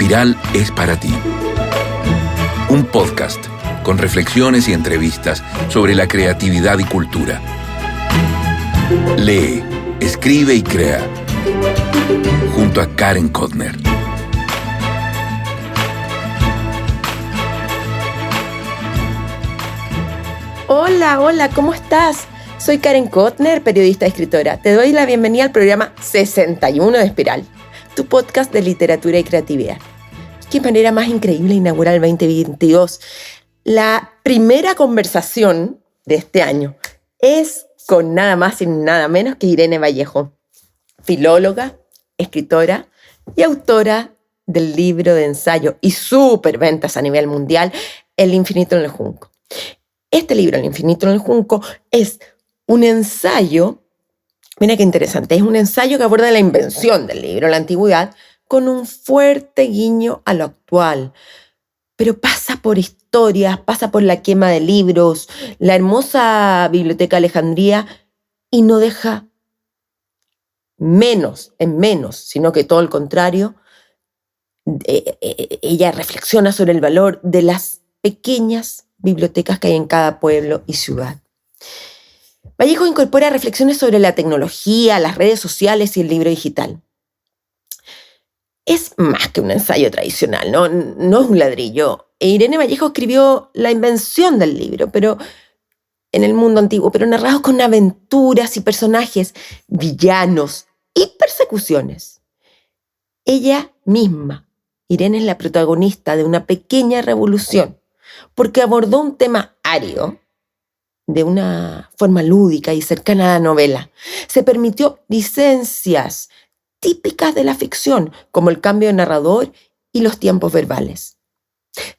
Espiral es para ti. Un podcast con reflexiones y entrevistas sobre la creatividad y cultura. Lee, escribe y crea. Junto a Karen Kotner. Hola, ¿cómo estás? Soy Karen Kotner, periodista y escritora. Te doy la bienvenida al programa 61 de Espiral, tu podcast de literatura y creatividad. Qué manera más increíble inaugurar el 2022. La primera conversación de este año es con nada más y nada menos que Irene Vallejo, filóloga, escritora y autora del libro de ensayo y superventas a nivel mundial, El infinito en el junco. Este libro, El infinito en el junco, es un ensayo, mira qué interesante, es un ensayo que aborda la invención del libro, la antigüedad, con un fuerte guiño a lo actual. Pero pasa por historias, pasa por la quema de libros, la hermosa Biblioteca Alejandría, y no deja menos, sino que todo el contrario. Ella reflexiona sobre el valor de las pequeñas bibliotecas que hay en cada pueblo y ciudad. Vallejo incorpora reflexiones sobre la tecnología, las redes sociales y el libro digital. Es más que un ensayo tradicional, no es un ladrillo. Irene Vallejo escribió la invención del libro, pero en el mundo antiguo, pero narrado con aventuras y personajes, villanos y persecuciones. Ella misma, Irene, es la protagonista de una pequeña revolución, porque abordó un tema árido de una forma lúdica y cercana a la novela. Se permitió licencias típicas de la ficción, como el cambio de narrador y los tiempos verbales.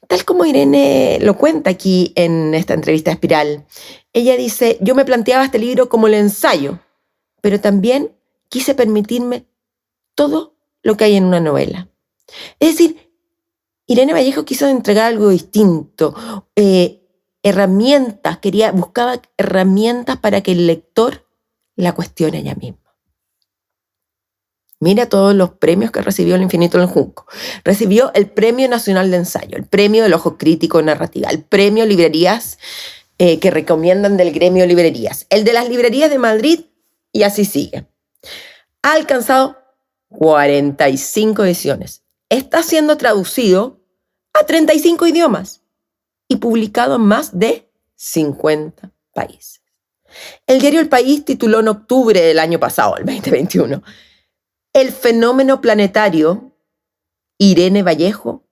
Tal como Irene lo cuenta aquí en esta entrevista a Espiral, ella dice: yo me planteaba este libro como el ensayo, pero también quise permitirme todo lo que hay en una novela. Es decir, Irene Vallejo quiso entregar algo distinto, buscaba herramientas para que el lector la cuestione ella misma. Mira todos los premios que recibió El infinito en el junco. Recibió el Premio Nacional de Ensayo, el Premio del Ojo Crítico en Narrativa, el Premio Librerías que recomiendan del Gremio Librerías, el de las Librerías de Madrid, y así sigue. Ha alcanzado 45 ediciones. Está siendo traducido a 35 idiomas y publicado en más de 50 países. El diario El País tituló en octubre del año pasado, el 2021, El fenómeno planetario, Irene Vallejo.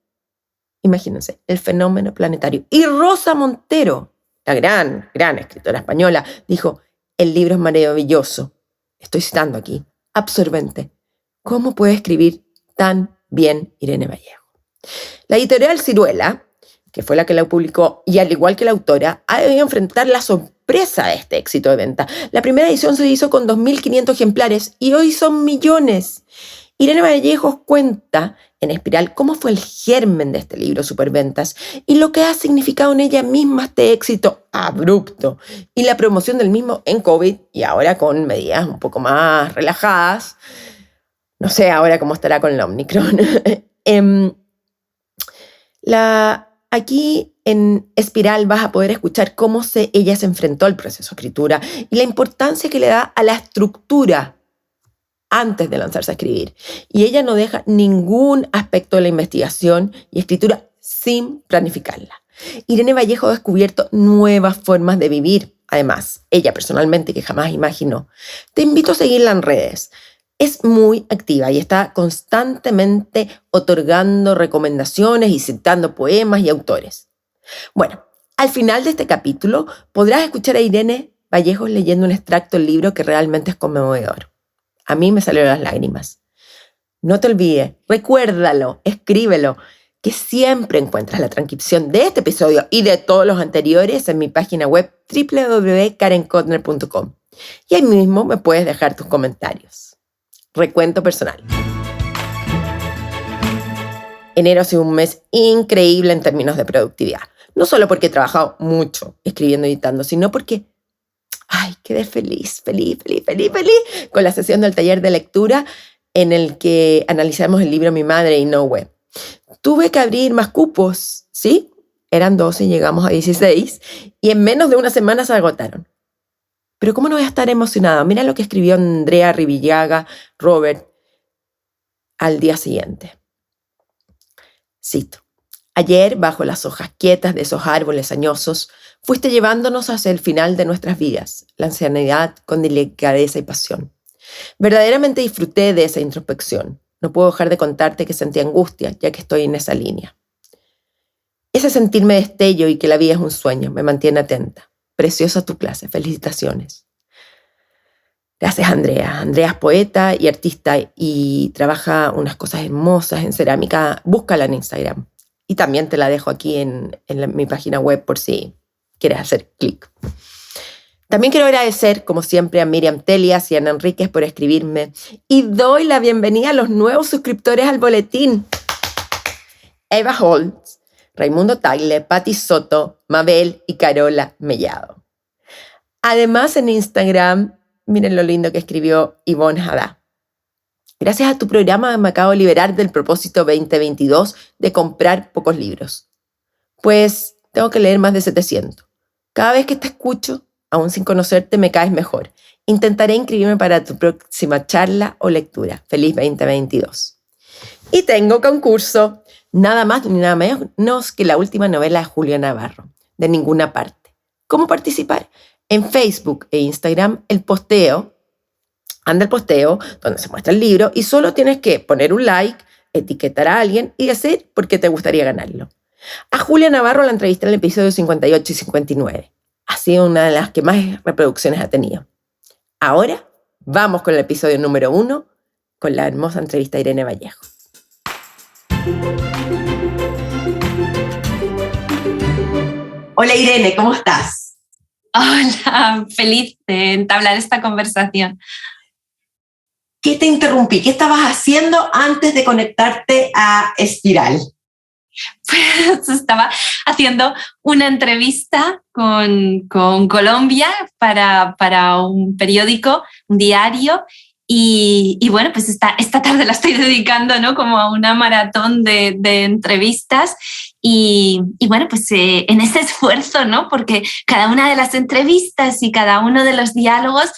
Imagínense, El fenómeno planetario. Y Rosa Montero, la gran escritora española, dijo: el libro es maravilloso. Estoy citando aquí, absorbente. ¿Cómo puede escribir tan bien Irene Vallejo? La editorial Ciruela, que fue la que la publicó, y al igual que la autora, ha debido enfrentar la sorpresa de este éxito de venta. La primera edición se hizo con 2.500 ejemplares y hoy son millones. Irene Vallejo cuenta en Espiral cómo fue el germen de este libro Superventas y lo que ha significado en ella misma este éxito abrupto y la promoción del mismo en COVID y ahora con medidas un poco más relajadas. No sé ahora cómo estará con la Omicron. Aquí en Espiral vas a poder escuchar cómo ella se enfrentó al proceso de escritura y la importancia que le da a la estructura antes de lanzarse a escribir. Y ella no deja ningún aspecto de la investigación y escritura sin planificarla. Irene Vallejo ha descubierto nuevas formas de vivir, además, ella personalmente, que jamás imaginó. Te invito a seguirla en redes. Es muy activa y está constantemente otorgando recomendaciones y citando poemas y autores. Bueno, al final de este capítulo podrás escuchar a Irene Vallejo leyendo un extracto del libro que realmente es conmovedor. A mí me salieron las lágrimas. No te olvides, recuérdalo, escríbelo, que siempre encuentras la transcripción de este episodio y de todos los anteriores en mi página web www.karenkotner.com. Y ahí mismo me puedes dejar tus comentarios. Recuento personal. Enero ha sido un mes increíble en términos de productividad. No solo porque he trabajado mucho escribiendo y editando, sino porque quedé feliz con la sesión del taller de lectura en el que analizamos el libro Mi Madre y No Web. tuve que abrir más cupos, ¿sí? Eran 12 y llegamos a 16 y en menos de una semana se agotaron. Pero ¿cómo no voy a estar emocionada? Mira lo que escribió Andrea Rivillaga Robert al día siguiente. Cito: ayer, bajo las hojas quietas de esos árboles añosos, fuiste llevándonos hacia el final de nuestras vidas, la ancianidad con delicadeza y pasión. Verdaderamente disfruté de esa introspección. No puedo dejar de contarte que sentí angustia, ya que estoy en esa línea. Ese sentirme destello y que la vida es un sueño me mantiene atenta. Preciosa tu clase, felicitaciones. Gracias, Andrea. Andrea es poeta y artista y trabaja unas cosas hermosas en cerámica. Búscala en Instagram. Y también te la dejo aquí en mi página web por si quieres hacer clic. También quiero agradecer, como siempre, a Miriam Telias y a Ana Enríquez por escribirme. Y doy la bienvenida a los nuevos suscriptores al boletín. Eva Holtz, Raimundo Tagle, Patti Soto, Mabel y Carola Mellado. Además, en Instagram, miren lo lindo que escribió Ivonne Hadá. Gracias a tu programa me acabo de liberar del propósito 2022 de comprar pocos libros. Pues tengo que leer más de 700. Cada vez que te escucho, aún sin conocerte, me caes mejor. Intentaré inscribirme para tu próxima charla o lectura. Feliz 2022. Y tengo concurso. Nada más ni nada menos que la última novela de Julia Navarro, De ninguna parte. ¿Cómo participar? En Facebook e Instagram, anda el posteo donde se muestra el libro y solo tienes que poner un like, etiquetar a alguien y decir por qué te gustaría ganarlo. A Julia Navarro la entrevisté en el episodio 58 y 59. Ha sido una de las que más reproducciones ha tenido. Ahora vamos con el episodio número 1 con la hermosa entrevista a Irene Vallejo. Hola Irene, ¿cómo estás? Hola, feliz de entablar esta conversación. ¿Qué te interrumpí? ¿Qué estabas haciendo antes de conectarte a Espiral? Pues estaba haciendo una entrevista con Colombia para un periódico, un diario, y bueno, pues esta tarde la estoy dedicando, ¿no? Como a una maratón de entrevistas y bueno, pues en ese esfuerzo, ¿no? Porque cada una de las entrevistas y cada uno de los diálogos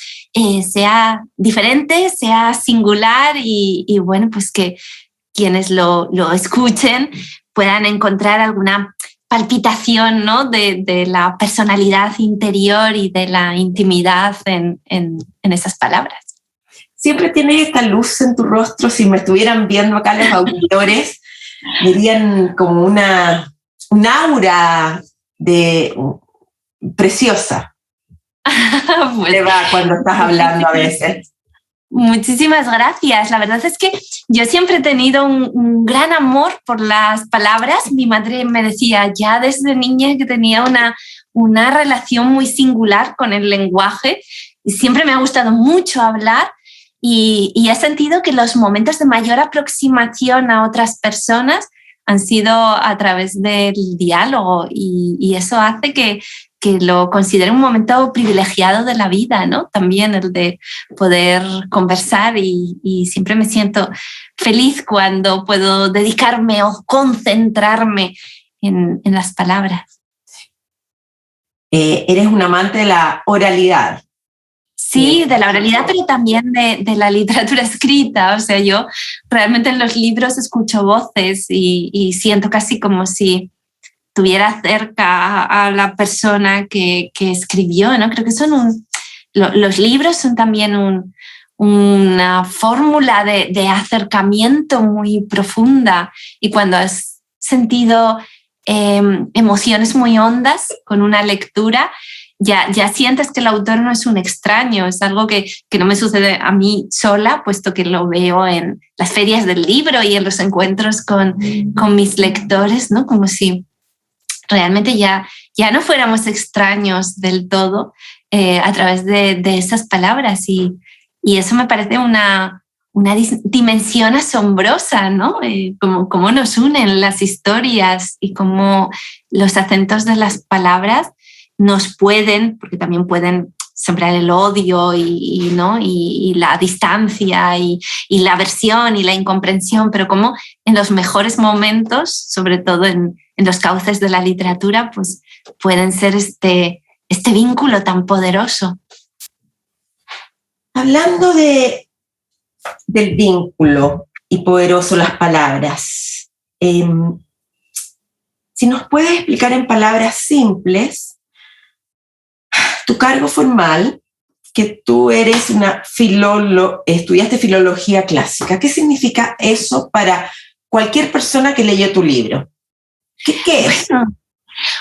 sea diferente, sea singular y bueno, pues que quienes lo escuchen puedan encontrar alguna palpitación, ¿no? de la personalidad interior y de la intimidad en esas palabras. Siempre tienes esta luz en tu rostro. Si me estuvieran viendo acá los auditores, verían como un aura preciosa. Pues, te va cuando estás hablando a veces. Muchísimas gracias. La verdad es que yo siempre he tenido un gran amor por las palabras. Mi madre me decía ya desde niña que tenía una relación muy singular con el lenguaje. Y siempre me ha gustado mucho hablar y he sentido que los momentos de mayor aproximación a otras personas han sido a través del diálogo y eso hace que lo considero un momento privilegiado de la vida, ¿no? También el de poder conversar y siempre me siento feliz cuando puedo dedicarme o concentrarme en las palabras. Eres un amante de la oralidad. Sí, de la oralidad, pero también de la literatura escrita. O sea, yo realmente en los libros escucho voces y siento casi como si tuviera cerca a la persona que escribió, ¿no? Creo que los libros son también una fórmula de acercamiento muy profunda y cuando has sentido emociones muy hondas con una lectura, ya sientes que el autor no es un extraño, es algo que no me sucede a mí sola, puesto que lo veo en las ferias del libro y en los encuentros con mis lectores, ¿no? Como si realmente ya no fuéramos extraños del todo a través de esas palabras y eso me parece una dimensión asombrosa, ¿no? Cómo nos unen las historias y cómo los acentos de las palabras nos pueden, porque también pueden sembrar el odio ¿no? y la distancia y la aversión y la incomprensión, pero como en los mejores momentos, sobre todo en los cauces de la literatura, pues pueden ser este vínculo tan poderoso. Hablando del vínculo y poderoso, las palabras, si nos puedes explicar en palabras simples tu cargo formal, que tú eres una estudiaste filología clásica. ¿Qué significa eso para cualquier persona que leyó tu libro? ¿Qué es? Bueno,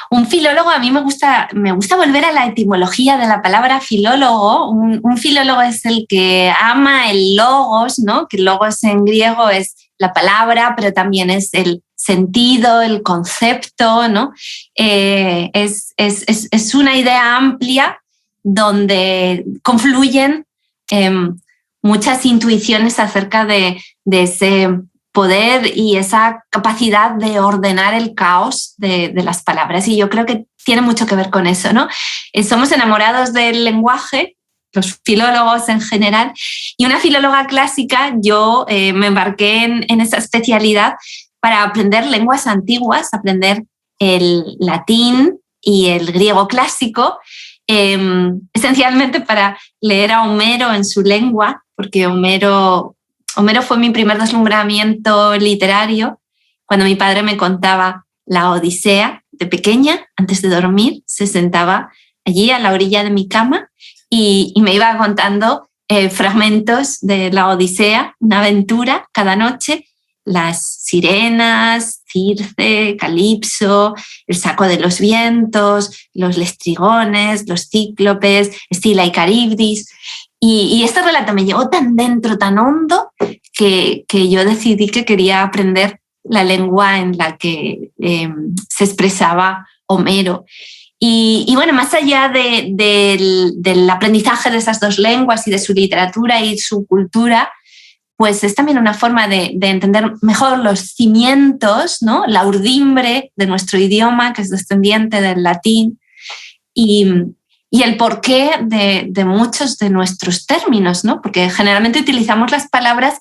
un filólogo, a mí me gusta volver a la etimología de la palabra filólogo. Un filólogo es el que ama el logos, ¿no? Que logos en griego es la palabra, pero también es el sentido, el concepto, ¿no? Es una idea amplia donde confluyen muchas intuiciones acerca de ese poder y esa capacidad de ordenar el caos de las palabras. Y yo creo que tiene mucho que ver con eso, ¿no? Somos enamorados del lenguaje, los filólogos en general, y una filóloga clásica, yo me embarqué en esa especialidad para aprender lenguas antiguas, aprender el latín y el griego clásico, esencialmente para leer a Homero en su lengua, porque Homero fue mi primer deslumbramiento literario. Cuando mi padre me contaba la Odisea de pequeña, antes de dormir, se sentaba allí a la orilla de mi cama y me iba contando fragmentos de la Odisea, una aventura cada noche, las sirenas, Circe, Calipso, el saco de los vientos, los lestrigones, los cíclopes, Escila y Caribdis. Y este relato me llegó tan dentro, tan hondo, que yo decidí que quería aprender la lengua en la que se expresaba Homero. Y bueno, más allá del aprendizaje de esas dos lenguas y de su literatura y su cultura, pues es también una forma de entender mejor los cimientos, ¿no? La urdimbre de nuestro idioma, que es descendiente del latín, y el porqué de muchos de nuestros términos, ¿no? Porque generalmente utilizamos las palabras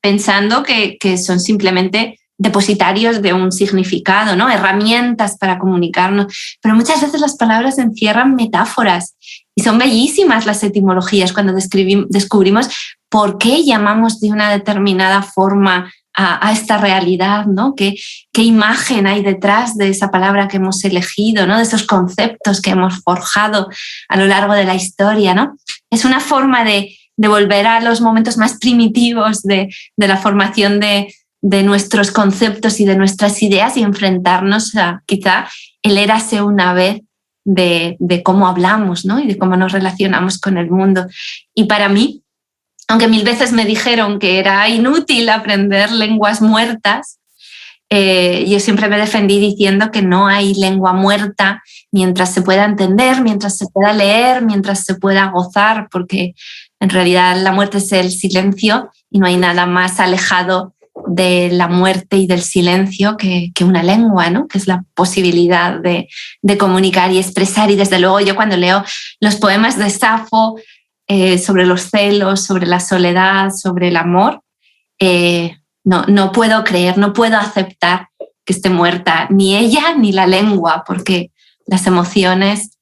pensando que son simplemente depositarios de un significado, ¿no? Herramientas para comunicarnos, pero muchas veces las palabras encierran metáforas y son bellísimas las etimologías cuando descubrimos por qué llamamos de una determinada forma a esta realidad, ¿no? ¿Qué imagen hay detrás de esa palabra que hemos elegido, ¿no? De esos conceptos que hemos forjado a lo largo de la historia, ¿no? Es una forma de volver a los momentos más primitivos de la formación de nuestros conceptos y de nuestras ideas y enfrentarnos a quizá el érase una vez de cómo hablamos, ¿no? Y de cómo nos relacionamos con el mundo. Y para mí, aunque 1000 veces me dijeron que era inútil aprender lenguas muertas, yo siempre me defendí diciendo que no hay lengua muerta mientras se pueda entender, mientras se pueda leer, mientras se pueda gozar, porque en realidad la muerte es el silencio y no hay nada más alejado de la muerte y del silencio que una lengua, ¿no? Que es la posibilidad de comunicar y expresar. Y desde luego yo cuando leo los poemas de Safo sobre los celos, sobre la soledad, sobre el amor, no puedo creer, no puedo aceptar que esté muerta ni ella ni la lengua, porque las emociones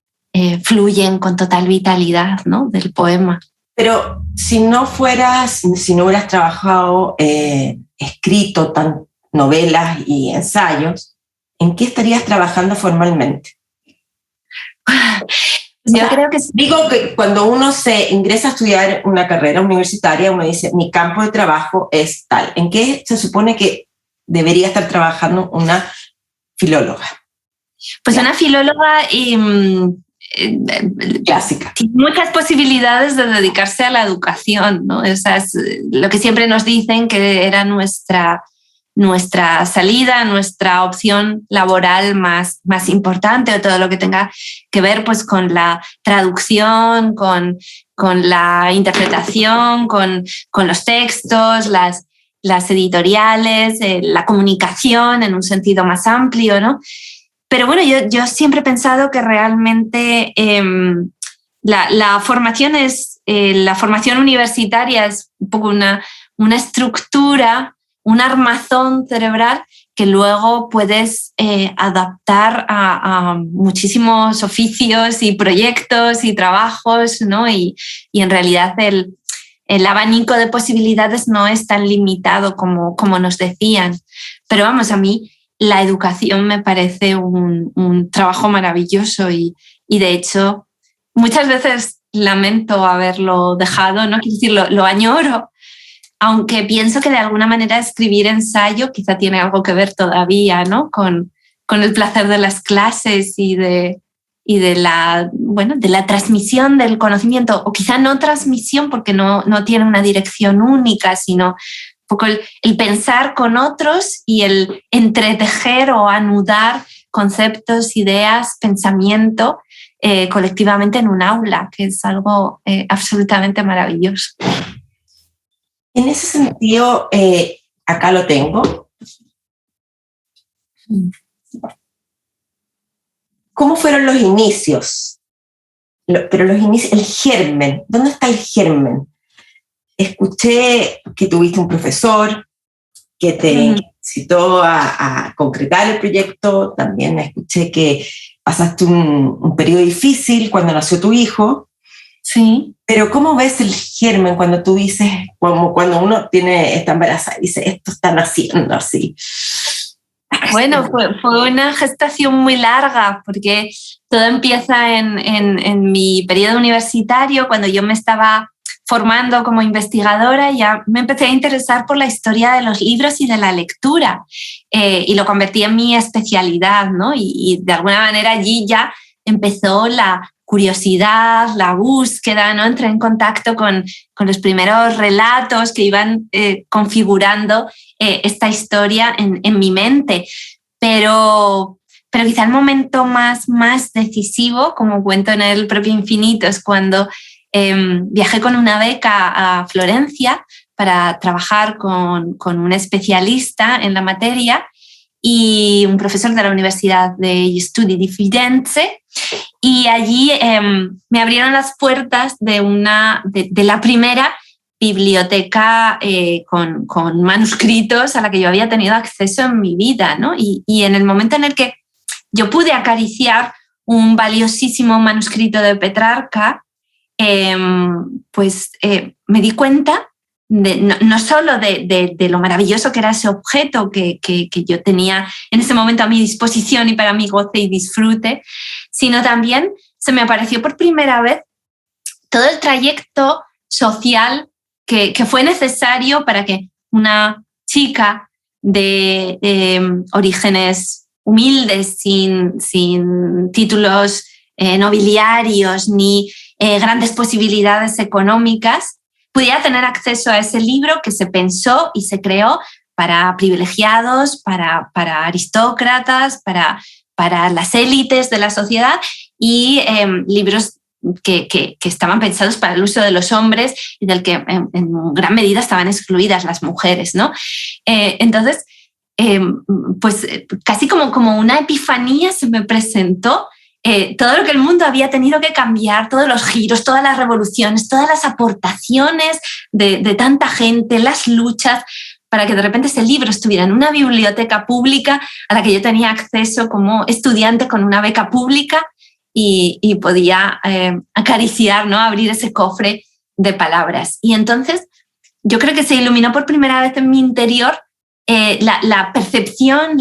fluyen con total vitalidad, ¿no? Del poema. Pero si no hubieras trabajado, escrito novelas y ensayos, ¿en qué estarías trabajando formalmente? Yo creo que sí. Digo que cuando uno se ingresa a estudiar una carrera universitaria, uno dice, mi campo de trabajo es tal. ¿En qué se supone que debería estar trabajando una filóloga? Pues una filóloga clásica. Tiene muchas posibilidades de dedicarse a la educación, ¿no? Esa es lo que siempre nos dicen que era nuestra salida, nuestra opción laboral más importante, o todo lo que tenga que ver pues, con la traducción, con la interpretación, con los textos, las editoriales, la comunicación en un sentido más amplio, ¿no? Pero bueno, yo siempre he pensado que realmente la formación la formación universitaria es un poco una estructura, un armazón cerebral que luego puedes adaptar a muchísimos oficios y proyectos y trabajos, ¿no? Y en realidad el abanico de posibilidades no es tan limitado como nos decían. Pero vamos, a mí la educación me parece un trabajo maravilloso y de hecho muchas veces lamento haberlo dejado, no quiero decir, lo añoro, aunque pienso que de alguna manera escribir ensayo quizá tiene algo que ver todavía, ¿no? con el placer de las clases y de la transmisión del conocimiento, o quizá no transmisión porque no tiene una dirección única, sino un poco el pensar con otros y el entretejer o anudar conceptos, ideas, pensamiento colectivamente en un aula, que es algo absolutamente maravilloso. En ese sentido, acá lo tengo. ¿Cómo fueron los inicios? Pero los inicios, el germen, ¿dónde está el germen? Escuché que tuviste un profesor que te incitó a concretar el proyecto, también escuché que pasaste un periodo difícil cuando nació tu hijo. Sí. Pero ¿cómo ves el germen cuando tú dices, como cuando uno está embarazada y dice, esto está naciendo así? Bueno, fue una gestación muy larga porque todo empieza en mi periodo universitario, cuando yo me estaba formando como investigadora. Ya me empecé a interesar por la historia de los libros y de la lectura y lo convertí en mi especialidad, ¿no? Y de alguna manera allí ya empezó la curiosidad, la búsqueda, ¿no? Entré en contacto con los primeros relatos que iban configurando esta historia en mi mente. Pero quizá el momento más decisivo, como cuento en el propio Infinito, es cuando viajé con una beca a Florencia para trabajar con un especialista en la materia y un profesor de la Universidad de Studi di Firenze, y allí me abrieron las puertas de la primera biblioteca con manuscritos a la que yo había tenido acceso en mi vida, ¿no? Y en el momento en el que yo pude acariciar un valiosísimo manuscrito de Petrarca, me di cuenta no solo de lo maravilloso que era ese objeto que yo tenía en ese momento a mi disposición y para mi goce y disfrute, sino también se me apareció por primera vez todo el trayecto social que fue necesario para que una chica de orígenes humildes, sin títulos nobiliarios ni grandes posibilidades económicas, pudiera tener acceso a ese libro que se pensó y se creó para privilegiados, para aristócratas, para las élites de la sociedad, y libros que estaban pensados para el uso de los hombres y del que en gran medida estaban excluidas las mujeres, ¿no? Entonces, casi como una epifanía se me presentó todo lo que el mundo había tenido que cambiar, todos los giros, todas las revoluciones, todas las aportaciones de tanta gente, las luchas, para que de repente ese libro estuviera en una biblioteca pública a la que yo tenía acceso como estudiante con una beca pública y podía acariciar, ¿no? Abrir ese cofre de palabras. Y entonces yo creo que se iluminó por primera vez en mi interior la percepción,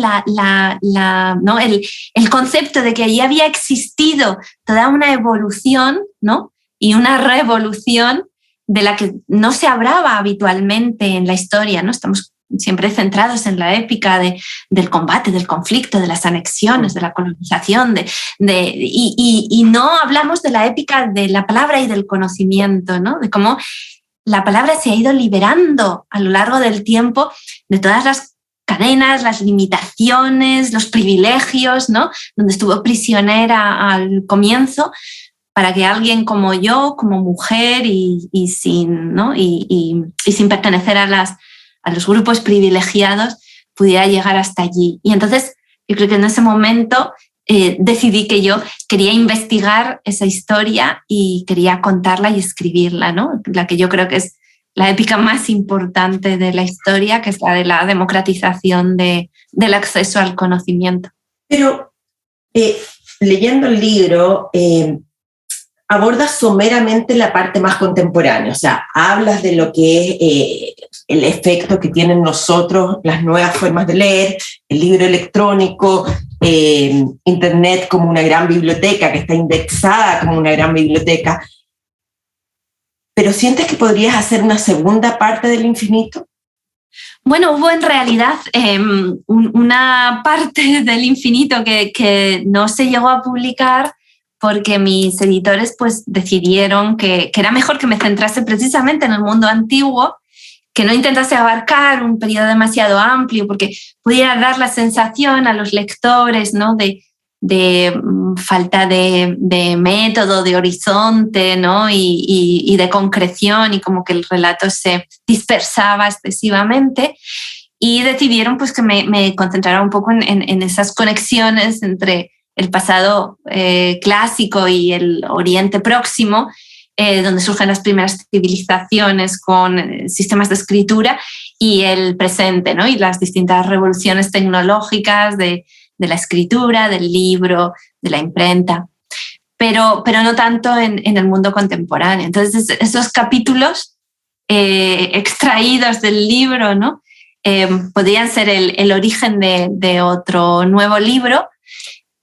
¿no? el concepto de que allí había existido toda una evolución, ¿no? Y una revolución de la que no se hablaba habitualmente en la historia, ¿no? Estamos siempre centrados en la épica del combate, del conflicto, de las anexiones, de la colonización, y no hablamos de la épica de la palabra y del conocimiento, ¿no? De cómo la palabra se ha ido liberando a lo largo del tiempo de todas las cadenas, las limitaciones, los privilegios, ¿no? Donde estuvo prisionera al comienzo, para que alguien como yo, como mujer y sin pertenecer a los grupos privilegiados, pudiera llegar hasta allí. Y entonces yo creo que en ese momento decidí que yo quería investigar esa historia y quería contarla y escribirla, ¿no? La que yo creo que es la épica más importante de la historia, que es la de la democratización del acceso al conocimiento. Pero leyendo el libro, abordas someramente la parte más contemporánea, o sea, hablas de lo que es el efecto que tienen nosotros las nuevas formas de leer, el libro electrónico, Internet como una gran biblioteca, que está indexada como una gran biblioteca. ¿Pero sientes que podrías hacer una segunda parte del infinito? Bueno, hubo en realidad una parte del infinito que no se llegó a publicar porque mis editores pues decidieron que era mejor que me centrase precisamente en el mundo antiguo, que no intentase abarcar un periodo demasiado amplio, porque pudiera dar la sensación a los lectores, ¿no?, de falta de método, de horizonte, ¿no?, y de concreción, y como que el relato se dispersaba excesivamente. Y decidieron pues que me concentrara un poco en esas conexiones entre el pasado clásico y el Oriente Próximo, donde surgen las primeras civilizaciones con sistemas de escritura, y el presente, ¿no?, y las distintas revoluciones tecnológicas de la escritura, del libro, de la imprenta, pero no tanto en el mundo contemporáneo. Entonces, esos capítulos extraídos del libro, ¿no?, podrían ser el origen de otro nuevo libro,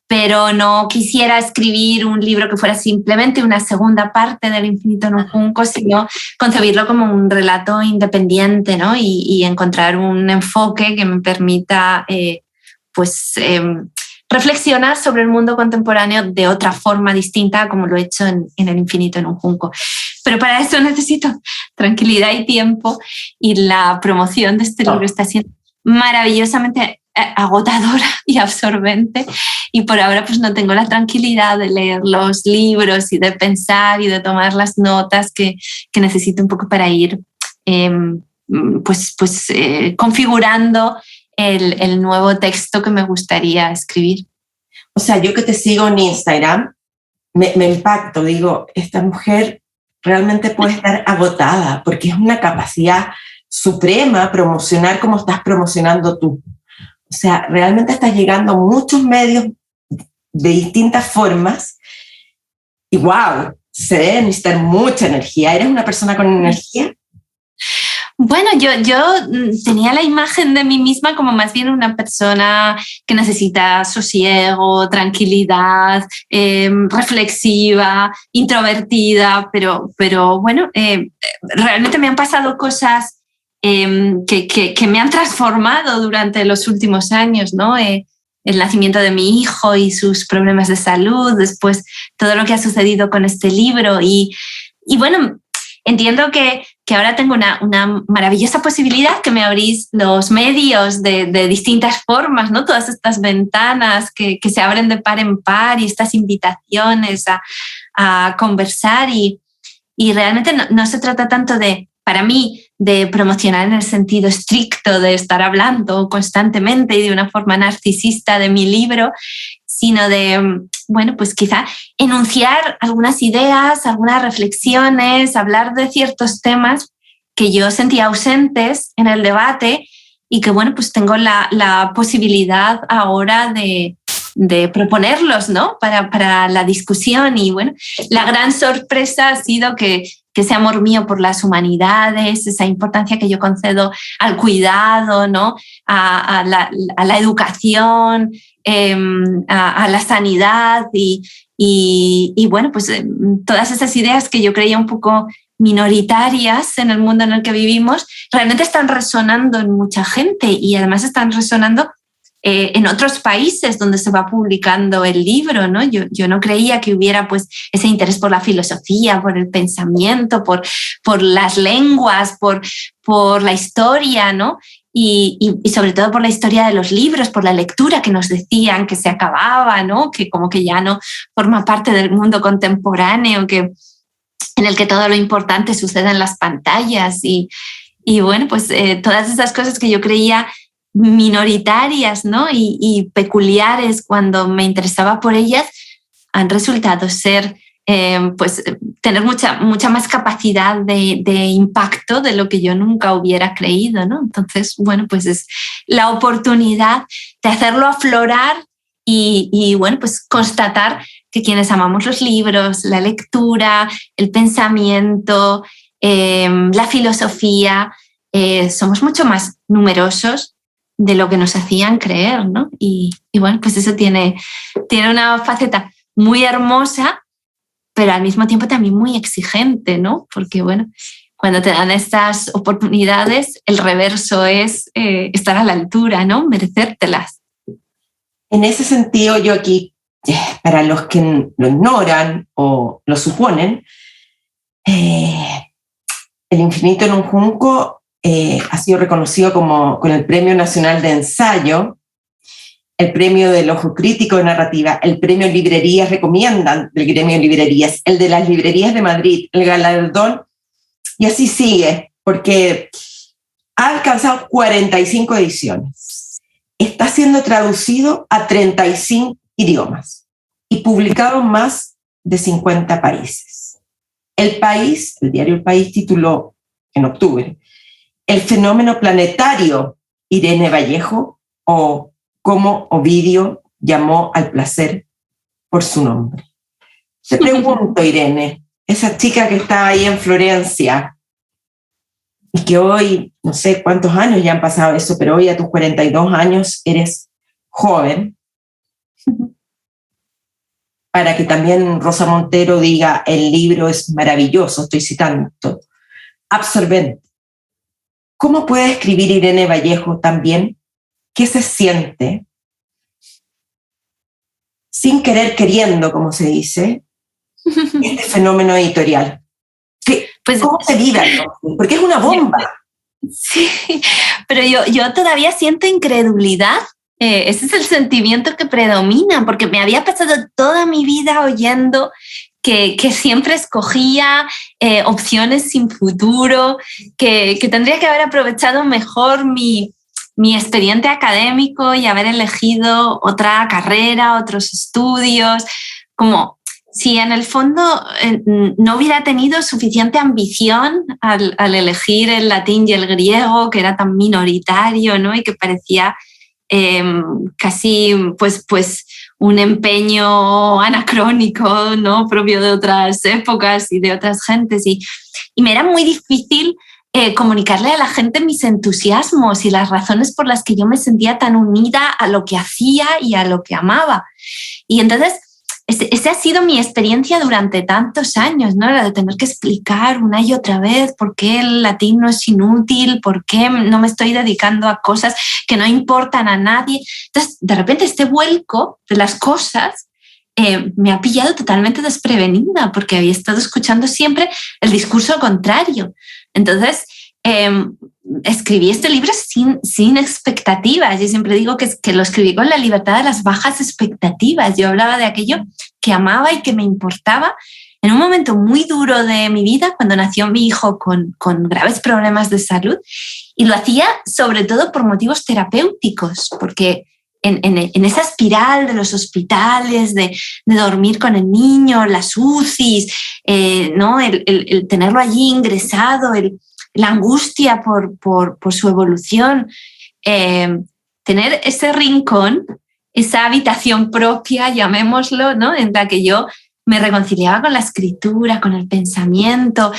pero no quisiera escribir un libro que fuera simplemente una segunda parte del Infinito en un Junco, sino concebirlo como un relato independiente, ¿no?, y encontrar un enfoque que me permita reflexionar sobre el mundo contemporáneo de otra forma distinta, como lo he hecho en El Infinito en un Junco. Pero para eso necesito tranquilidad y tiempo, y la promoción de este libro está siendo maravillosamente agotadora y absorbente, y por ahora pues no tengo la tranquilidad de leer los libros y de pensar y de tomar las notas que necesito un poco para ir configurando el nuevo texto que me gustaría escribir. O sea, yo que te sigo en Instagram, me impacto, digo, esta mujer realmente puede estar agotada, porque es una capacidad suprema promocionar como estás promocionando tú. O sea, realmente estás llegando a muchos medios de distintas formas y wow, se debe necesitar mucha energía. ¿Eres una persona con energía? Bueno, yo tenía la imagen de mí misma como más bien una persona que necesita sosiego, tranquilidad, reflexiva, introvertida, pero bueno, realmente me han pasado cosas que me han transformado durante los últimos años, ¿no? El nacimiento de mi hijo y sus problemas de salud, después todo lo que ha sucedido con este libro y bueno, entiendo que ahora tengo una maravillosa posibilidad, que me abrís los medios de distintas formas, ¿no? Todas estas ventanas que se abren de par en par, y estas invitaciones a conversar, y realmente no se trata tanto para mí, de promocionar en el sentido estricto de estar hablando constantemente y de una forma narcisista de mi libro, sino de, bueno, pues quizá enunciar algunas ideas, algunas reflexiones, hablar de ciertos temas que yo sentía ausentes en el debate, y que, bueno, pues tengo la posibilidad ahora de proponerlos, ¿no?, para la discusión. Y bueno, la gran sorpresa ha sido que ese amor mío por las humanidades, esa importancia que yo concedo al cuidado, ¿no?, a la educación, a la sanidad y bueno, pues todas esas ideas que yo creía un poco minoritarias en el mundo en el que vivimos, realmente están resonando en mucha gente, y además están resonando en otros países donde se va publicando el libro, ¿no? Yo no creía que hubiera pues ese interés por la filosofía, por el pensamiento, por las lenguas, por la historia, ¿no? Y sobre todo por la historia de los libros, por la lectura, que nos decían que se acababa, ¿no?, que como que ya no forma parte del mundo contemporáneo, en el que todo lo importante sucede en las pantallas. Y bueno, pues todas esas cosas que yo creía minoritarias, ¿no? y peculiares cuando me interesaba por ellas, han resultado ser, pues, tener mucha más capacidad de impacto de lo que yo nunca hubiera creído, ¿no? Entonces, bueno, pues es la oportunidad de hacerlo aflorar y bueno, pues constatar que quienes amamos los libros, la lectura, el pensamiento, la filosofía, somos mucho más numerosos de lo que nos hacían creer, ¿no? Y bueno, pues eso tiene una faceta muy hermosa, pero al mismo tiempo también muy exigente, ¿no? Porque bueno, cuando te dan estas oportunidades, el reverso es estar a la altura, ¿no? Merecértelas. En ese sentido, yo aquí, para los que lo ignoran o lo suponen, El infinito en un junco ha sido reconocido con el Premio Nacional de Ensayo, el Premio del Ojo Crítico de Narrativa, el Premio Librerías Recomiendan del Gremio de Librerías, el de las Librerías de Madrid, el galardón, y así sigue, porque ha alcanzado 45 ediciones. Está siendo traducido a 35 idiomas y publicado en más de 50 países. El diario El País tituló en octubre El fenómeno planetario Irene Vallejo, o cómo Ovidio llamó al placer por su nombre. Te pregunto, Irene, esa chica que está ahí en Florencia y que hoy, no sé cuántos años ya han pasado eso, pero hoy a tus 42 años eres joven, para que también Rosa Montero diga, el libro es maravilloso, estoy citando, absorbente. ¿Cómo puede escribir Irene Vallejo también? ¿Qué se siente? Sin querer queriendo, como se dice, este fenómeno editorial. ¿Cómo se vive? Porque es una bomba. Sí, pero yo todavía siento incredulidad. Ese es el sentimiento que predomina, porque me había pasado toda mi vida oyendo que siempre escogía opciones sin futuro, que tendría que haber aprovechado mejor mi expediente académico y haber elegido otra carrera, otros estudios, como si en el fondo no hubiera tenido suficiente ambición al elegir el latín y el griego, que era tan minoritario, ¿no? Y que parecía casi pues un empeño anacrónico, ¿no? Propio de otras épocas y de otras gentes. Y me era muy difícil comunicarle a la gente mis entusiasmos y las razones por las que yo me sentía tan unida a lo que hacía y a lo que amaba. Y entonces esa ha sido mi experiencia durante tantos años, ¿no? La de tener que explicar una y otra vez por qué el latín no es inútil, por qué no me estoy dedicando a cosas que no importan a nadie. Entonces, de repente, este vuelco de las cosas me ha pillado totalmente desprevenida, porque había estado escuchando siempre el discurso contrario. Entonces, escribí este libro sin expectativas. Yo siempre digo que lo escribí con la libertad de las bajas expectativas. Yo hablaba de aquello que amaba y que me importaba en un momento muy duro de mi vida, cuando nació mi hijo con graves problemas de salud, y lo hacía sobre todo por motivos terapéuticos, porque en esa espiral de los hospitales, de dormir con el niño, las UCIs, ¿no? el tenerlo allí ingresado, la angustia por su evolución, tener ese rincón, esa habitación propia, llamémoslo, ¿no? En la que yo me reconciliaba con la escritura, con el pensamiento,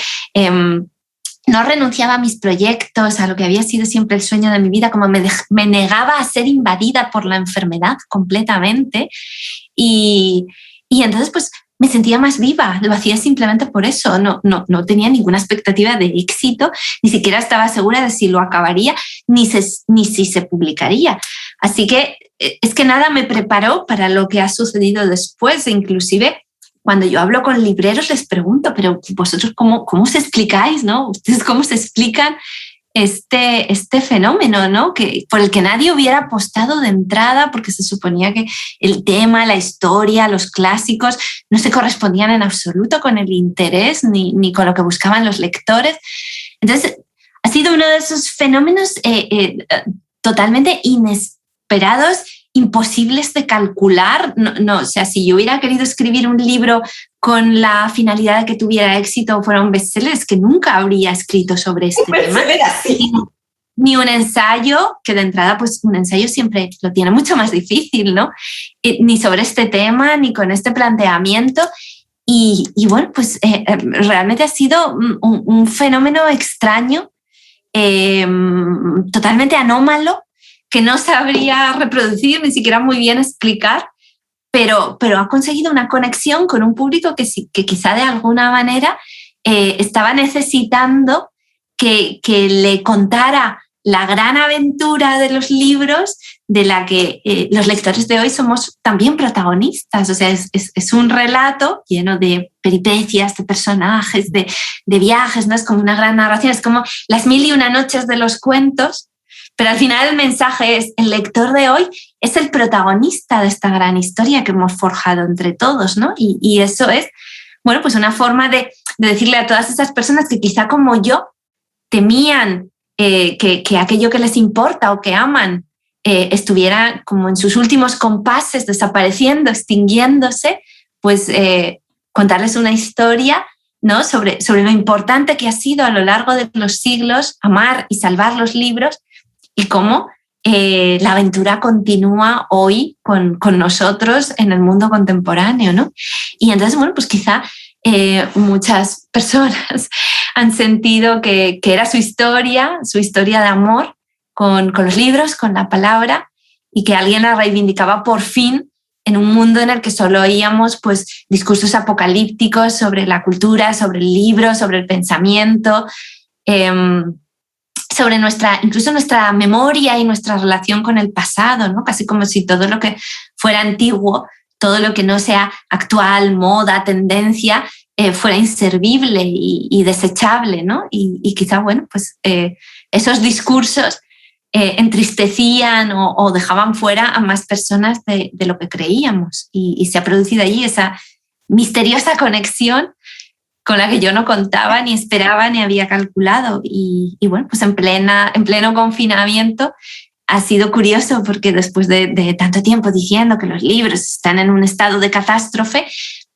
no renunciaba a mis proyectos, a lo que había sido siempre el sueño de mi vida, como me negaba a ser invadida por la enfermedad completamente. Y entonces, pues, me sentía más viva, lo hacía simplemente por eso, no tenía ninguna expectativa de éxito, ni siquiera estaba segura de si lo acabaría, ni si se publicaría. Así que es que nada me preparó para lo que ha sucedido después. Inclusive cuando yo hablo con libreros les pregunto, pero vosotros ¿cómo os explicáis, ¿no? ¿Ustedes cómo se explican este fenómeno, ¿no? Por el que nadie hubiera apostado de entrada, porque se suponía que el tema, la historia, los clásicos no se correspondían en absoluto con el interés ni con lo que buscaban los lectores? Entonces, ha sido uno de esos fenómenos totalmente inesperados, imposibles de calcular. No, o sea, si yo hubiera querido escribir un libro con la finalidad de que tuviera éxito o fuera un bestseller, es que nunca habría escrito sobre este tema. Ni un ensayo, que de entrada pues un ensayo siempre lo tiene mucho más difícil, ¿no? Ni sobre este tema, ni con este planteamiento. Y bueno, pues realmente ha sido un fenómeno extraño, totalmente anómalo, que no sabría reproducir, ni siquiera muy bien explicar, pero ha conseguido una conexión con un público que quizá de alguna manera estaba necesitando que le contara la gran aventura de los libros, de la que los lectores de hoy somos también protagonistas. O sea, es un relato lleno de peripecias, de personajes, de viajes, ¿no? Es como una gran narración, es como las 1001 noches de los cuentos, pero al final el mensaje es: el lector de hoy es el protagonista de esta gran historia que hemos forjado entre todos, ¿no? Y eso es, bueno, pues una forma de decirle a todas esas personas que quizá como yo temían que aquello que les importa o que aman estuviera como en sus últimos compases, desapareciendo, extinguiéndose, pues contarles una historia, ¿no? sobre lo importante que ha sido a lo largo de los siglos amar y salvar los libros, y cómo la aventura continúa hoy con nosotros en el mundo contemporáneo, ¿no? Y entonces, bueno, pues quizá muchas personas han sentido que era su historia de amor con los libros, con la palabra, y que alguien la reivindicaba por fin en un mundo en el que solo oíamos pues, discursos apocalípticos sobre la cultura, sobre el libro, sobre el pensamiento, sobre incluso nuestra memoria y nuestra relación con el pasado, ¿no? Casi como si todo lo que fuera antiguo, todo lo que no sea actual, moda, tendencia, fuera inservible y desechable, ¿no? Y quizá, bueno, pues esos discursos entristecían o dejaban fuera a más personas de lo que creíamos. Y se ha producido allí esa misteriosa conexión con la que yo no contaba, ni esperaba, ni había calculado. Y bueno, pues en pleno confinamiento ha sido curioso, porque después de tanto tiempo diciendo que los libros están en un estado de catástrofe,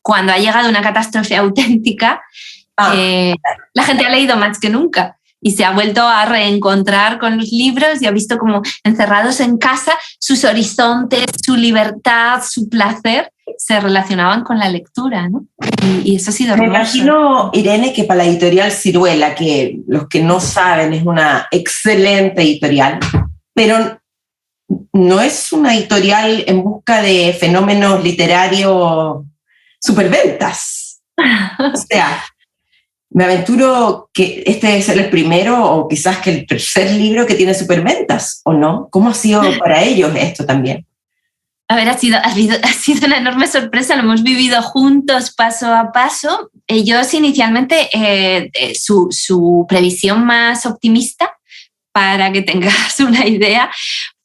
cuando ha llegado una catástrofe auténtica, la gente ha leído más que nunca y se ha vuelto a reencontrar con los libros y ha visto como encerrados en casa sus horizontes, su libertad, su placer se relacionaban con la lectura, ¿no? Y eso ha sido hermoso. Me imagino, Irene, que para la editorial Siruela, que los que no saben es una excelente editorial, pero no es una editorial en busca de fenómenos literarios superventas. O sea, me aventuro que este es el primero o quizás que el tercer libro que tiene superventas, ¿o no? ¿Cómo ha sido para ellos esto también? A ver, ha sido una enorme sorpresa, lo hemos vivido juntos paso a paso. Ellos inicialmente, su previsión más optimista, para que tengas una idea,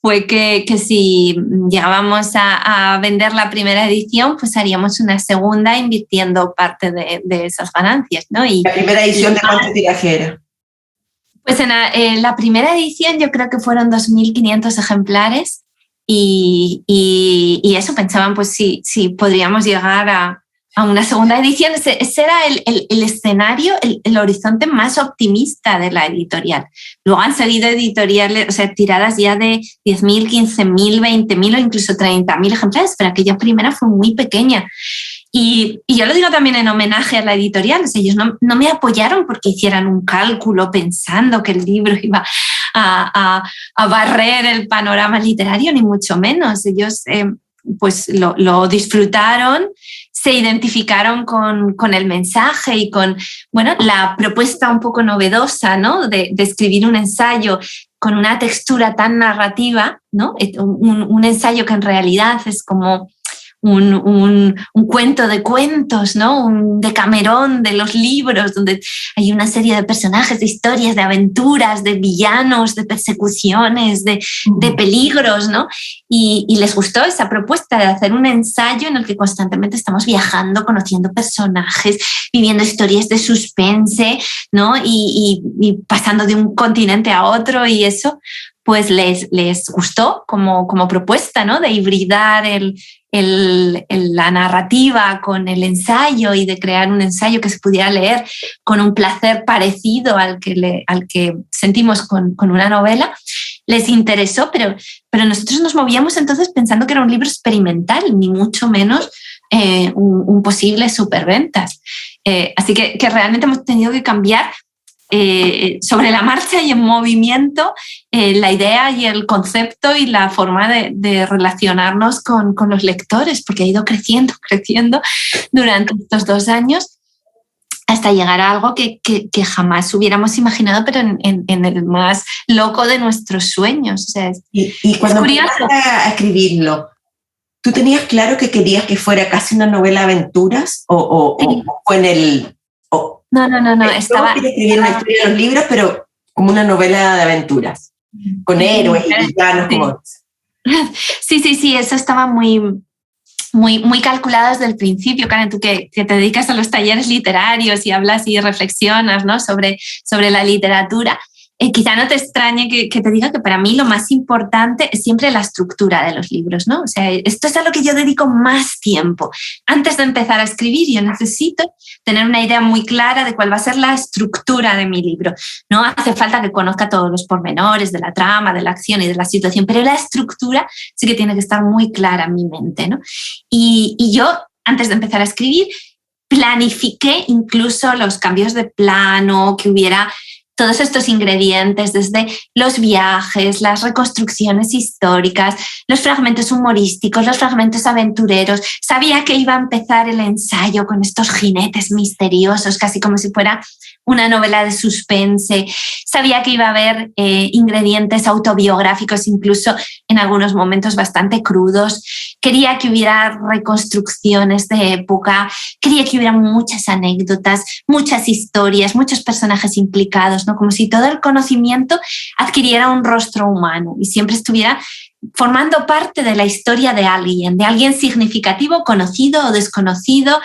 fue que si llegábamos a vender la primera edición, pues haríamos una segunda invirtiendo parte de esas ganancias, ¿no? Y ¿la primera edición de cuánto tiraje era? Pues en la primera edición yo creo que fueron 2.500 ejemplares y eso pensaban pues si podríamos llegar a una segunda edición. Ese era el escenario, el horizonte más optimista de la editorial. Luego han seguido editoriales, o sea, tiradas ya de 10.000, 15.000, 20.000 o incluso 30.000 ejemplares, pero aquella primera fue muy pequeña. Y yo lo digo también en homenaje a la editorial, o sea, ellos no me apoyaron porque hicieran un cálculo pensando que el libro iba a barrer el panorama literario, ni mucho menos. Ellos pues lo disfrutaron, se identificaron con el mensaje y con, bueno, la propuesta un poco novedosa, ¿no? de escribir un ensayo con una textura tan narrativa, ¿no? Un ensayo que en realidad es como un cuento de cuentos, ¿no? Un Decamerón de los libros, donde hay una serie de personajes, de historias, de aventuras, de villanos, de persecuciones, de peligros, ¿no? Y les gustó esa propuesta de hacer un ensayo en el que constantemente estamos viajando, conociendo personajes, viviendo historias de suspense, ¿no? Y pasando de un continente a otro, y eso pues les gustó como propuesta, ¿no? De hibridar la narrativa con el ensayo y de crear un ensayo que se pudiera leer con un placer parecido al que sentimos con una novela. Les interesó, pero nosotros nos movíamos entonces pensando que era un libro experimental, ni mucho menos un posible superventas. Así que realmente hemos tenido que cambiar sobre la marcha y en movimiento la idea y el concepto y la forma de relacionarnos con los lectores, porque ha ido creciendo durante estos 2 años hasta llegar a algo que jamás hubiéramos imaginado, pero en el más loco de nuestros sueños. O sea, y cuando empezaste a escribirlo, ¿tú tenías claro que querías que fuera casi una novela de aventuras? ¿O fue en el...? No. Estaba escribir una historia de los libros, pero como una novela de aventuras, con héroes y villanos. Sí, eso estaba muy calculado desde el principio. Karen, tú que te dedicas a los talleres literarios y hablas y reflexionas, ¿no? sobre la literatura. Quizá no te extrañe que te diga que para mí lo más importante es siempre la estructura de los libros, ¿no? O sea, esto es a lo que yo dedico más tiempo. Antes de empezar a escribir, yo necesito tener una idea muy clara de cuál va a ser la estructura de mi libro. No hace falta que conozca todos los pormenores de la trama, de la acción y de la situación, pero la estructura sí que tiene que estar muy clara en mi mente, ¿no? Y yo, antes de empezar a escribir, planifiqué incluso los cambios de plano, que hubiera todos estos ingredientes, desde los viajes, las reconstrucciones históricas, los fragmentos humorísticos, los fragmentos aventureros. Sabía que iba a empezar el ensayo con estos jinetes misteriosos, casi como si fuera una novela de suspense. Sabía que iba a haber ingredientes autobiográficos, incluso en algunos momentos bastante crudos. Quería que hubiera reconstrucciones de época, quería que hubiera muchas anécdotas, muchas historias, muchos personajes implicados, ¿no? Como si todo el conocimiento adquiriera un rostro humano y siempre estuviera formando parte de la historia de alguien significativo, conocido o desconocido,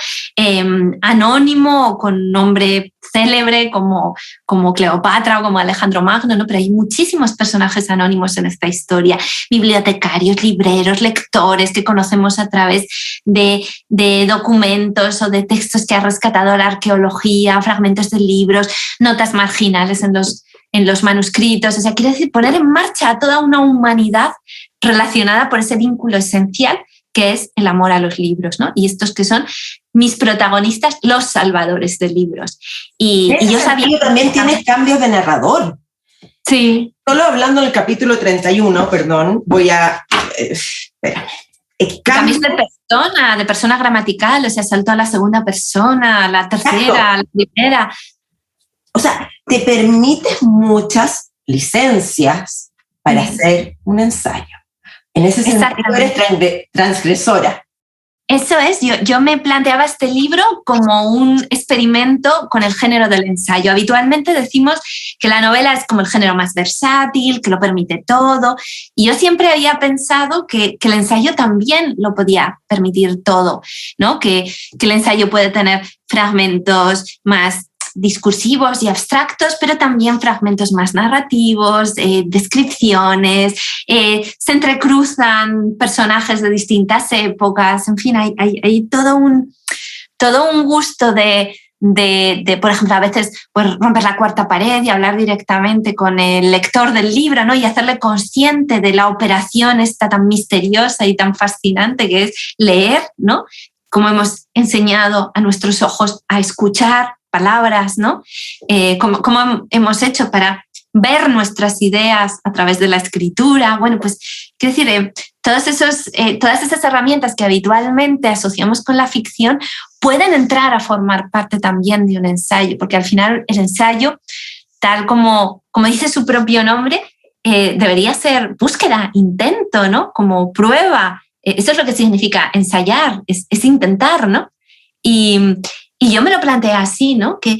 anónimo o con nombre célebre como Cleopatra o como Alejandro Magno, ¿no? Pero hay muchísimos personajes anónimos en esta historia, bibliotecarios, libreros, lectores que conocemos a través de documentos o de textos que ha rescatado la arqueología, fragmentos de libros, notas marginales en los manuscritos. O sea, quiere decir poner en marcha a toda una humanidad relacionada por ese vínculo esencial que es el amor a los libros, ¿no? Y estos que son mis protagonistas, los salvadores de libros. Y yo sabía que también tienes cambios de narrador. Sí. Solo hablando del capítulo 31, perdón, voy a... espérame. Cambios de persona gramatical, o sea, saltó a la segunda persona, a la tercera, exacto, a la primera. O sea, te permites muchas licencias para hacer un ensayo. En ese sentido eres transgresora. Eso es, yo me planteaba este libro como un experimento con el género del ensayo. Habitualmente decimos que la novela es como el género más versátil, que lo permite todo, y yo siempre había pensado que el ensayo también lo podía permitir todo, ¿no? Que el ensayo puede tener fragmentos más discursivos y abstractos, pero también fragmentos más narrativos, descripciones, se entrecruzan personajes de distintas épocas, en fin, hay todo un gusto de, por ejemplo, a veces pues, romper la cuarta pared y hablar directamente con el lector del libro, ¿no? Y hacerle consciente de la operación esta tan misteriosa y tan fascinante que es leer, ¿no? Como hemos enseñado a nuestros ojos a escuchar palabras, ¿no? Cómo hemos hecho para ver nuestras ideas a través de la escritura. Bueno, pues, quiero decir, todas esas herramientas que habitualmente asociamos con la ficción pueden entrar a formar parte también de un ensayo, porque al final el ensayo, tal como dice su propio nombre, debería ser búsqueda, intento, ¿no? Como prueba, eso es lo que significa ensayar, es intentar, ¿no? Y yo me lo planteé así, ¿no? ¿Qué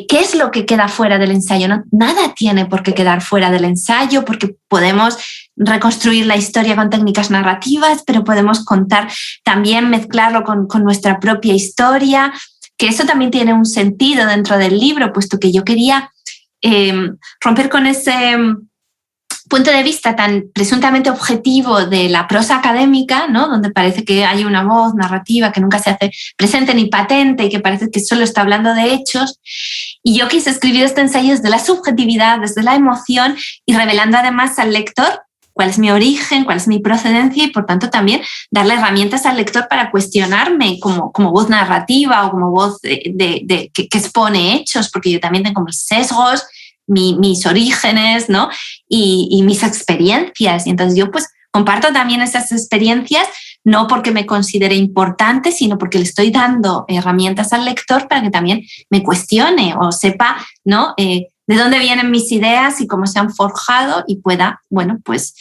es lo que queda fuera del ensayo? ¿No? Nada tiene por qué quedar fuera del ensayo, porque podemos reconstruir la historia con técnicas narrativas, pero podemos contar también, mezclarlo con nuestra propia historia, que eso también tiene un sentido dentro del libro, puesto que yo quería romper con ese punto de vista tan presuntamente objetivo de la prosa académica, ¿no? Donde parece que hay una voz narrativa que nunca se hace presente ni patente y que parece que solo está hablando de hechos. Y yo quise escribir este ensayo desde la subjetividad, desde la emoción, y revelando además al lector cuál es mi origen, cuál es mi procedencia, y por tanto también darle herramientas al lector para cuestionarme como voz narrativa o como voz que expone hechos, porque yo también tengo mis sesgos, mis orígenes, ¿no? Y mis experiencias. Y entonces yo pues comparto también esas experiencias, no porque me considere importante, sino porque le estoy dando herramientas al lector para que también me cuestione o sepa, ¿no? De dónde vienen mis ideas y cómo se han forjado, y pueda, bueno, pues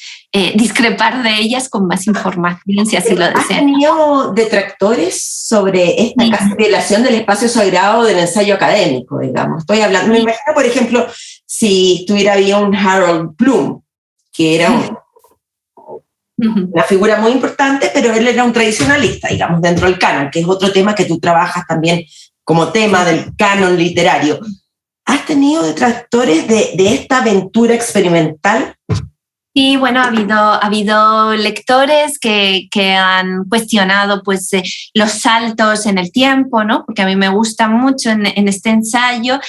discrepar de ellas con más información, si así lo desea. ¿Has tenido detractores sobre esta casi violación del espacio sagrado del ensayo académico, digamos? Estoy hablando, me imagino, por ejemplo, si estuviera bien un Harold Bloom, que era una figura muy importante, pero él era un tradicionalista, digamos, dentro del canon, que es otro tema que tú trabajas también como tema del canon literario. ¿Has tenido detractores de esta aventura experimental? Sí, bueno, ha habido lectores que han cuestionado pues, los saltos en el tiempo, ¿no? Porque a mí me gusta mucho en este ensayo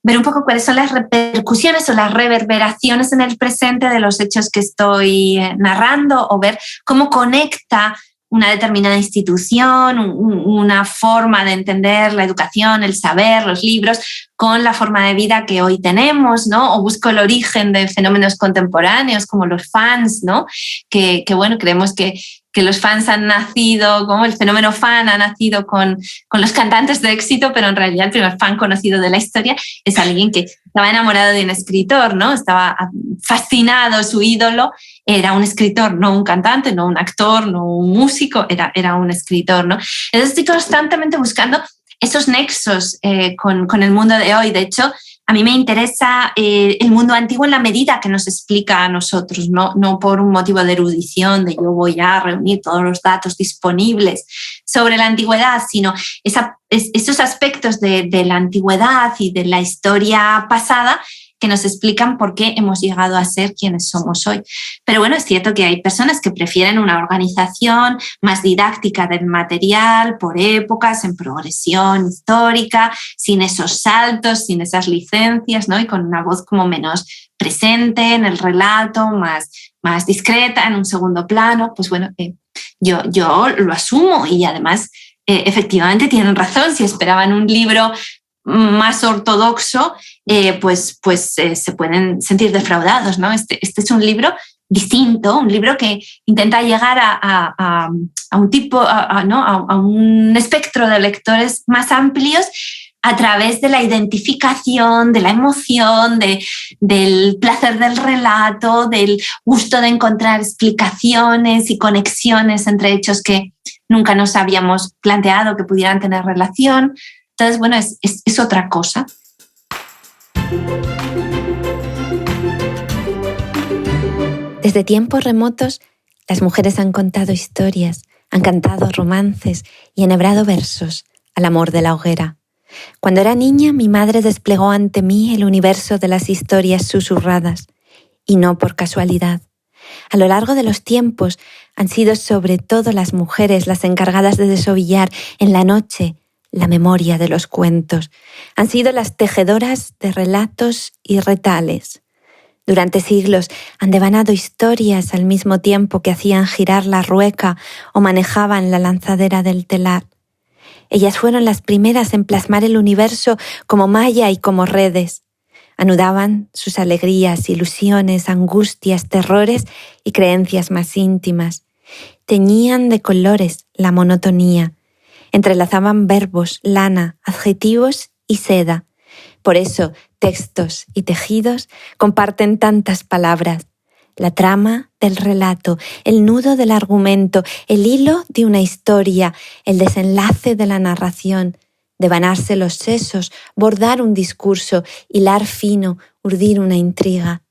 ver un poco cuáles son las repercusiones o las reverberaciones en el presente de los hechos que estoy narrando, o ver cómo conecta una determinada institución, una forma de entender la educación, el saber, los libros, con la forma de vida que hoy tenemos, ¿no? O busco el origen de fenómenos contemporáneos como los fans, ¿no? Que bueno, creemos que los fans han nacido, como el fenómeno fan ha nacido con los cantantes de éxito, pero en realidad el primer fan conocido de la historia es alguien que estaba enamorado de un escritor, ¿no? Estaba fascinado, su ídolo era un escritor, no un cantante, no un actor, no un músico, era un escritor, ¿no? Entonces estoy constantemente buscando esos nexos con el mundo de hoy. De hecho, a mí me interesa el mundo antiguo en la medida que nos explica a nosotros, no por un motivo de erudición, de yo voy a reunir todos los datos disponibles sobre la antigüedad, sino esos aspectos de la antigüedad y de la historia pasada que nos explican por qué hemos llegado a ser quienes somos hoy. Pero bueno, es cierto que hay personas que prefieren una organización más didáctica del material, por épocas, en progresión histórica, sin esos saltos, sin esas licencias, ¿no? Y con una voz como menos presente en el relato, más discreta, en un segundo plano. Pues bueno, yo lo asumo, y además efectivamente tienen razón. Si esperaban un libro más ortodoxo, pues se pueden sentir defraudados, ¿no? Este es un libro distinto, un libro que intenta llegar a un tipo, a un espectro de lectores más amplios a través de la identificación, de la emoción, del placer del relato, del gusto de encontrar explicaciones y conexiones entre hechos que nunca nos habíamos planteado que pudieran tener relación. Entonces, bueno, es otra cosa. Desde tiempos remotos, las mujeres han contado historias, han cantado romances y enhebrado versos al amor de la hoguera. Cuando era niña, mi madre desplegó ante mí el universo de las historias susurradas, y no por casualidad. A lo largo de los tiempos han sido sobre todo las mujeres las encargadas de desovillar en la noche la memoria de los cuentos. Han sido las tejedoras de relatos y retales. Durante siglos han devanado historias al mismo tiempo que hacían girar la rueca o manejaban la lanzadera del telar. Ellas fueron las primeras en plasmar el universo como malla y como redes. Anudaban sus alegrías, ilusiones, angustias, terrores y creencias más íntimas. Teñían de colores la monotonía. Entrelazaban verbos, lana, adjetivos y seda. Por eso, textos y tejidos comparten tantas palabras. la trama del relato, el nudo del argumento, el hilo de una historia, el desenlace de la narración, devanarse los sesos, bordar un discurso, hilar fino, urdir una intriga.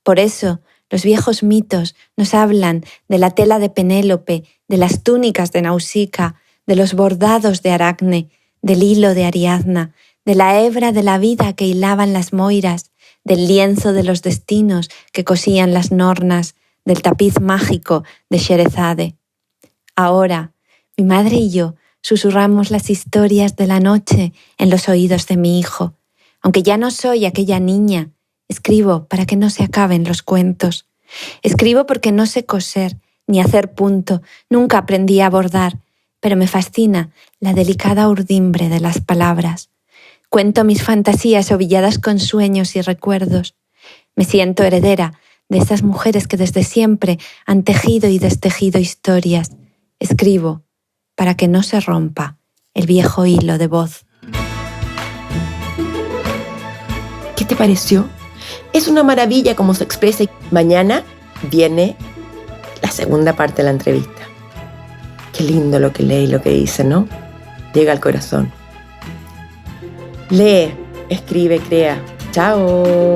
Por eso, los viejos mitos nos hablan de la tela de Penélope, de las túnicas de Nausicaa, de los bordados de Aracne, del hilo de Ariadna, de la hebra de la vida que hilaban las moiras, del lienzo de los destinos que cosían las nornas, del tapiz mágico de Sherezade. Ahora, mi madre y yo susurramos las historias de la noche en los oídos de mi hijo. Aunque ya no soy aquella niña, escribo para que no se acaben los cuentos. Escribo porque no sé coser ni hacer punto, nunca aprendí a bordar, pero me fascina la delicada urdimbre de las palabras. Cuento mis fantasías ovilladas con sueños y recuerdos. Me siento heredera de estas mujeres que desde siempre han tejido y destejido historias. Escribo para que no se rompa el viejo hilo de voz. ¿Qué te pareció? Es una maravilla cómo se expresa. Mañana viene la segunda parte de la entrevista. Qué lindo lo que lee y lo que dice, ¿no? Llega al corazón. Lee, escribe, crea. ¡Chao!